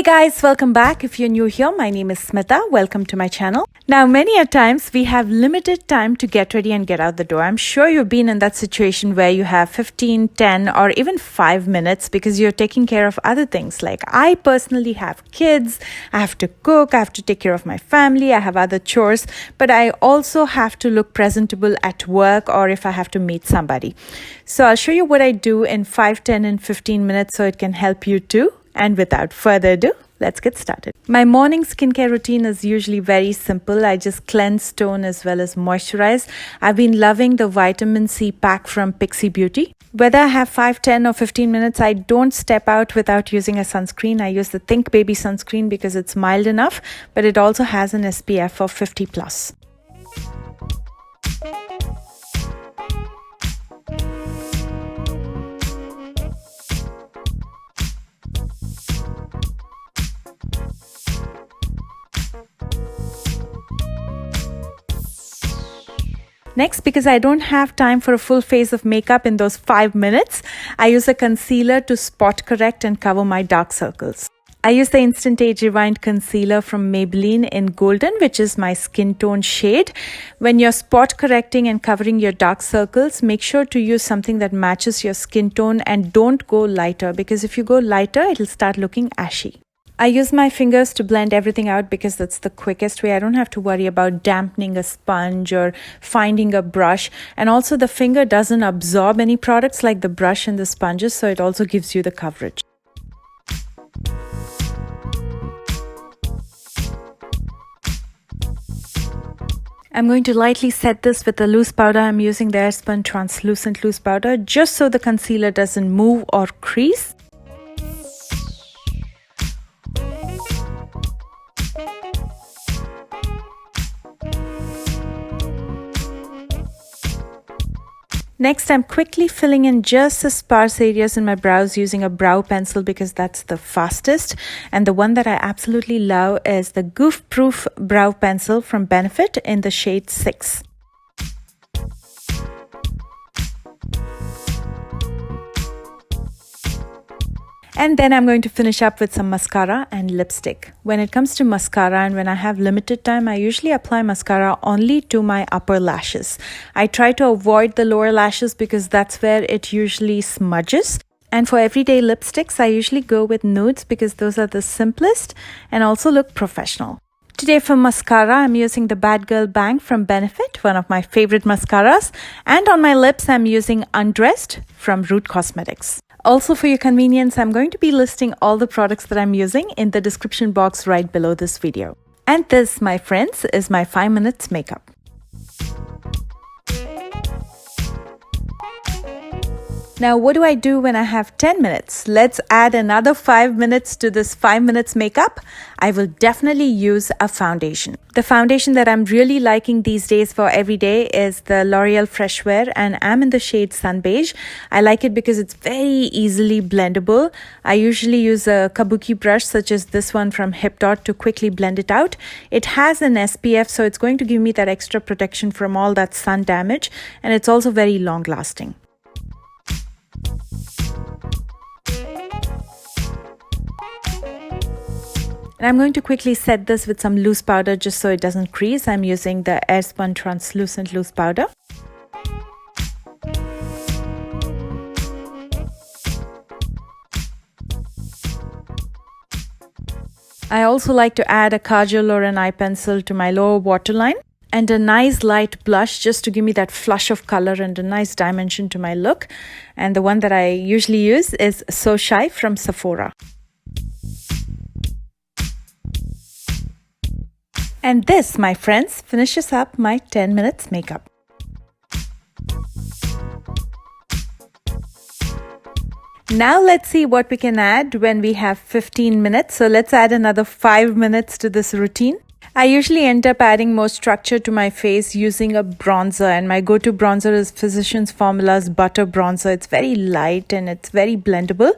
guys, welcome back. If you're new here, my name is Smitha. Welcome to my channel. Now, many a times we have limited time to get ready and get out the door. I'm sure you've been in that situation where you have 15, 10 or even 5 minutes because you're taking care of other things. Like I personally have kids, I have to cook, I have to take care of my family, I have other chores, but I also have to look presentable at work or if I have to meet somebody. So I'll show you what I do in 5, 10 and 15 minutes so it can help you too. And without further ado, let's get started. My morning skincare routine is usually very simple. I just cleanse, tone as well as moisturize. I've been loving the vitamin C pack from Pixie Beauty. Whether I have 5, 10 or 15 minutes, I don't step out without using a sunscreen. I use the Think Baby sunscreen because it's mild enough, but it also has an SPF of 50 plus. Next, because I don't have time for a full face of makeup in those 5 minutes, I use a concealer to spot correct and cover my dark circles. I use the Instant Age Rewind Concealer from Maybelline in Golden, which is my skin tone shade. When you're spot correcting and covering your dark circles, make sure to use something that matches your skin tone and don't go lighter, because if you go lighter, it'll start looking ashy. I use my fingers to blend everything out because that's the quickest way. I don't have to worry about dampening a sponge or finding a brush. And also the finger doesn't absorb any products like the brush and the sponges, so it also gives you the coverage. I'm going to lightly set this with a loose powder. I'm using the Airspun Translucent Loose Powder just so the concealer doesn't move or crease. Next, I'm quickly filling in just the sparse areas in my brows using a brow pencil because that's the fastest. And the one that I absolutely love is the Goof Proof Brow Pencil from Benefit in the shade 6. And then I'm going to finish up with some mascara and lipstick. When it comes to mascara and when I have limited time, I usually apply mascara only to my upper lashes. I try to avoid the lower lashes because that's where it usually smudges. And for everyday lipsticks, I usually go with nudes because those are the simplest and also look professional. Today for mascara, I'm using the Bad Girl Bang from Benefit, one of my favorite mascaras. And on my lips, I'm using Undressed from Root Cosmetics. Also, for your convenience, I'm going to be listing all the products that I'm using in the description box right below this video. And this, my friends, is my 5 minutes makeup. Now, what do I do when I have 10 minutes? Let's add another 5 minutes to this 5 minutes makeup. I will definitely use a foundation. The foundation that I'm really liking these days for every day is the L'Oreal Fresh Wear, and I'm in the shade Sun Beige. I like it because it's very easily blendable. I usually use a kabuki brush such as this one from Hip Dot to quickly blend it out. It has an SPF, so it's going to give me that extra protection from all that sun damage, and it's also very long lasting. And I'm going to quickly set this with some loose powder just so it doesn't crease. I'm using the Airspun Translucent Loose Powder. I also like to add a kajal or an eye pencil to my lower waterline and a nice light blush just to give me that flush of color and a nice dimension to my look. And the one that I usually use is So Shy from Sephora. And this, my friends, finishes up my 10 minutes makeup. Now let's see what we can add when we have 15 minutes. So let's add another 5 minutes to this routine. I usually end up adding more structure to my face using a bronzer, and my go-to bronzer is Physicians Formula's Butter Bronzer. It's very light and it's very blendable.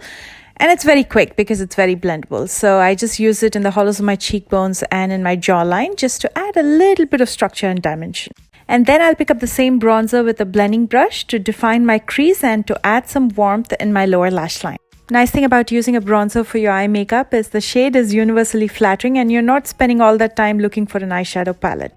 And it's very quick because it's very blendable. So I just use it in the hollows of my cheekbones and in my jawline just to add a little bit of structure and dimension. And then I'll pick up the same bronzer with a blending brush to define my crease and to add some warmth in my lower lash line. Nice thing about using a bronzer for your eye makeup is the shade is universally flattering and you're not spending all that time looking for an eyeshadow palette.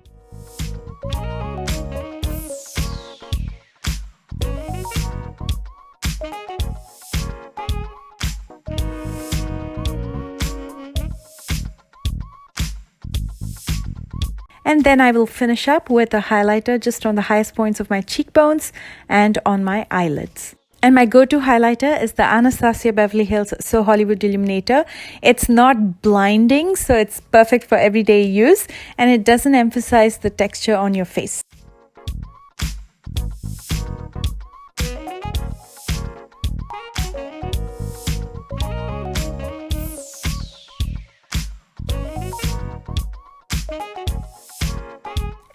And then I will finish up with a highlighter just on the highest points of my cheekbones and on my eyelids. And my go-to highlighter is the Anastasia Beverly Hills So Hollywood Illuminator. It's not blinding, so it's perfect for everyday use, and it doesn't emphasize the texture on your face.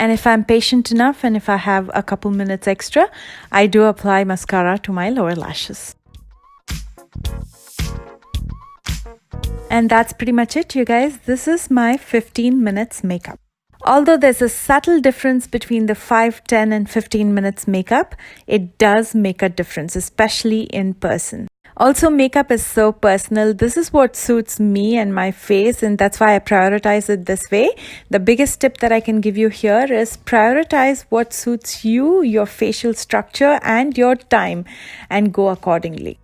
And if I'm patient enough and if I have a couple minutes extra, I do apply mascara to my lower lashes. And that's pretty much it, you guys. This is my 15 minutes makeup. Although there's a subtle difference between the 5, 10 and 15 minutes makeup, it does make a difference, especially in person. Also, makeup is so personal. This is what suits me and my face, and that's why I prioritize it this way. The biggest tip that I can give you here is prioritize what suits you, your facial structure, and your time, and go accordingly.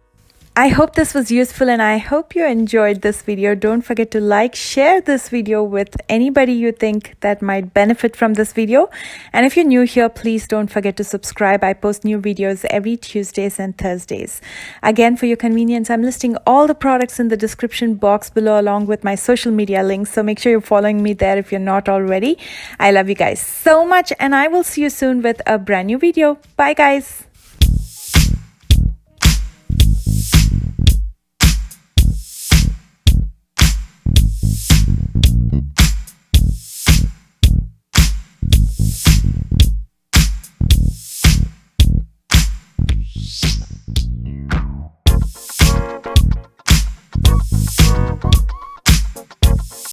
I hope this was useful and I hope you enjoyed this video. Don't forget to like, share this video with anybody you think that might benefit from this video. And if you're new here, please don't forget to subscribe. I post new videos every Tuesdays and Thursdays. Again, for your convenience, I'm listing all the products in the description box below along with my social media links. So make sure you're following me there if you're not already. I love you guys so much and I will see you soon with a brand new video. Bye guys.